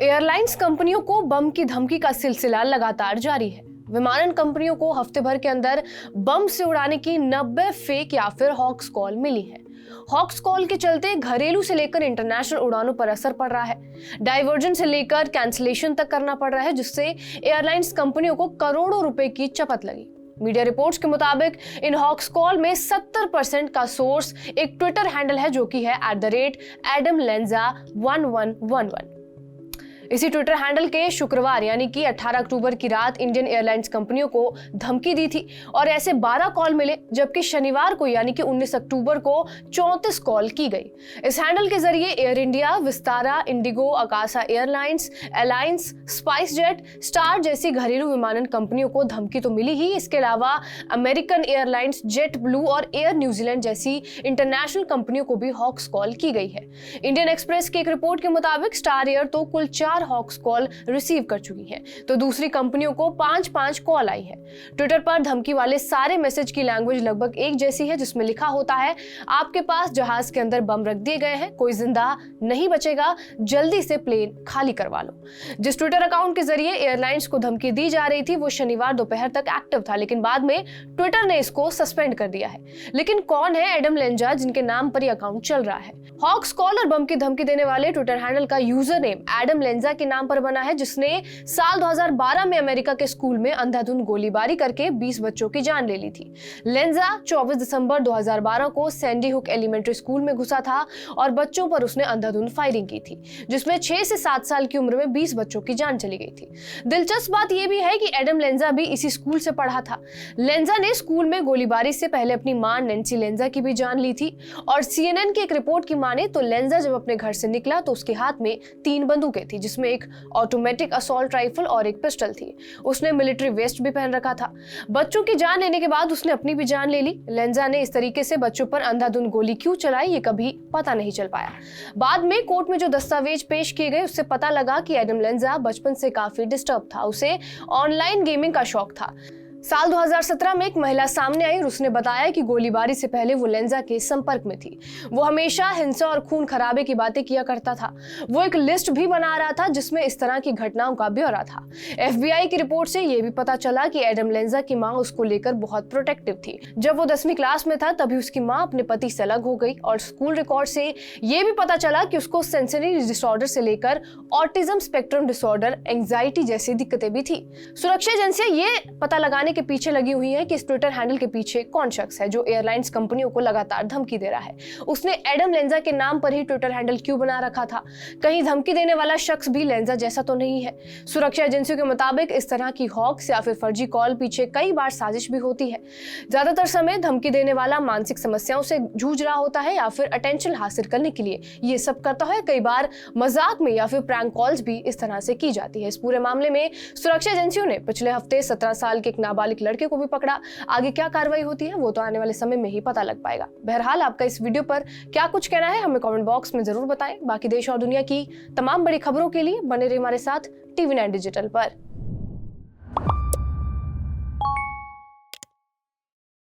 Airlines कंपनियों को बम की धमकी का सिलसिला लगातार जारी है। विमानन कंपनियों को हफ्ते भर के अंदर बम से उड़ाने की 90 फेक या फिर हॉक्स कॉल मिली है। हॉक्स कॉल के चलते घरेलू से लेकर इंटरनेशनल उड़ानों पर असर पड़ रहा है। डाइवर्जन से लेकर कैंसिलेशन तक करना पड़ रहा है, जिससे एयरलाइंस कंपनियों को करोड़ों रुपए की चपत लगी। मीडिया रिपोर्ट्स के मुताबिक इन हॉक्स कॉल में 70% का सोर्स एक ट्विटर हैंडल है, जो कि है @AdamLenza1111। इसी ट्विटर हैंडल के शुक्रवार यानी कि 18 अक्टूबर की रात इंडियन एयरलाइंस कंपनियों को धमकी दी थी और ऐसे 12 कॉल मिले, जबकि शनिवार को यानी कि 19 अक्टूबर को 34 कॉल की गई। इस हैंडल के जरिए air India, Vistara, Indigo, Akasa airlines, alliance, spice jet, star जैसी घरेलू विमानन कंपनियों को धमकी तो मिली ही, इसके अलावा अमेरिकन एयरलाइंस, जेट ब्लू और एयर न्यूजीलैंड जैसी इंटरनेशनल कंपनियों को भी हॉक्स कॉल की गई है। इंडियन एक्सप्रेस की एक रिपोर्ट के मुताबिक स्टार एयर तो कुल 4 हॉक्स कॉल रिसीव कर चुकी है, तो दूसरी कंपनियों को 5-5 कॉल आई है। ट्विटर पर धमकी वाले सारे मैसेज की लैंग्वेज लगभग एक जैसी है, जिसमें लिखा होता है, आपके पास जहाज के अंदर बम रख दिए गए हैं, कोई जिंदा नहीं बचेगा, जल्दी से प्लेन खाली करवा लो। जिस ट्विटर अकाउंट के जरिए एयरलाइंस को धमकी दी जा रही थी, वो शनिवार दोपहर तक एक्टिव था, लेकिन बाद में ट्विटर ने इसको सस्पेंड कर दिया है। लेकिन कौन है एडम लेंजा, जिनके नाम पर यह अकाउंट चल रहा है? हॉक्स कॉल और बम की धमकी देने वाले ट्विटर हैंडल का यूजर नेम एडम लेंजा के नाम पर बना है, जिसने साल 2012 में अमेरिका के स्कूल में अंधाधुंध गोलीबारी करके 20 बच्चों की जान ले ली थी। लेंजा 24 दिसंबर 2012 को सैंडी हुक एलिमेंट्री स्कूल में घुसा था और बच्चों पर उसने अंधाधुंध फायरिंग की थी, जिसमें 6 से 7 साल की उम्र में 20 बच्चों की जान चली गई थी। दिलचस्प बात यह भी है कि एडम लेंजा भी इसी स्कूल से पढ़ा था। लेंजा ने स्कूल में गोलीबारी से पहले अपनी मां नैन्सी लेंजा की भी जान ली थी और CNN की एक रिपोर्ट की माने तो लेंजा जब अपने घर से निकला तो उसके हाथ में 3 बंदूकें थी, जिसमें एक ऑटोमेटिक असॉल्ट राइफल और एक पिस्टल थी। उसने मिलिट्री वेस्ट भी पहन रखा था। बच्चों की जान लेने के बाद उसने अपनी भी जान ले ली। लेंजा ने इस तरीके से बच्चों पर अंधाधुंध गोली क्यों चलाई, ये कभी पता नहीं चल पाया। बाद में कोर्ट में जो दस्तावेज पेश किए गए, उससे पता लगा कि एडम लेंजा बचपन से काफी डिस्टर्ब था। उसे ऑनलाइन गेमिंग का शौक था। साल 2017 में एक महिला सामने आई और उसने बताया कि गोलीबारी से पहले वो लेंजा के संपर्क में थी। वो हमेशा हिंसा और खून खराबे की बातें किया करता था। वो एक लिस्ट भी बना रहा था जिसमें इस तरह की घटनाओं का ब्यौरा था। FBI की रिपोर्ट से यह भी पता चला कि एडम लेंजा की मां उसको लेकर बहुत प्रोटेक्टिव थी। जब वो 10वीं क्लास में था तभी उसकी मां अपने पति से अलग हो गई और स्कूल रिकॉर्ड से यह भी पता चला कि उसको सेंसरी डिसऑर्डर से लेकर ऑटिज्म स्पेक्ट्रम डिसऑर्डर, एंजाइटी जैसी दिक्कतें भी थी। सुरक्षा एजेंसियां ये पता लगाने के पीछे लगी हुई है कि इस ट्विटर हैंडल के पीछे कौन शख्स है जो एयरलाइंस कंपनियों को लगातार धमकी दे रहा है। उसने एडम लेंजा के नाम पर ही ट्विटर हैंडल क्यों बना रखा था? कहीं धमकी देने वाला शख्स भी लेंजा जैसा तो नहीं है? सुरक्षा एजेंसियों के मुताबिक इस तरह की हॉक्स या फिर फर्जी कॉल पीछे कई बार साजिश भी होती है। ज्यादातर समय धमकी देने वाला मानसिक समस्याओं से जूझ रहा होता है या फिर अटेंशन हासिल करने के लिए ये सब करता है। कई बार मजाक में या फिर प्रैंक कॉल्स भी इस तरह से की जाती है। इस पूरे मामले में सुरक्षा एजेंसियों ने पिछले हफ्ते 17 साल के एक नाबालिग लड़के को भी पकड़ा। आगे क्या कार्रवाई होती है वो तो आने वाले समय में ही पता लग पाएगा। बहरहाल आपका इस वीडियो पर क्या कुछ कहना है हमें कमेंट बॉक्स में जरूर बताएं। बाकी देश और दुनिया की तमाम बड़ी खबरों के लिए बने रहिए हमारे साथ TV9 डिजिटल पर।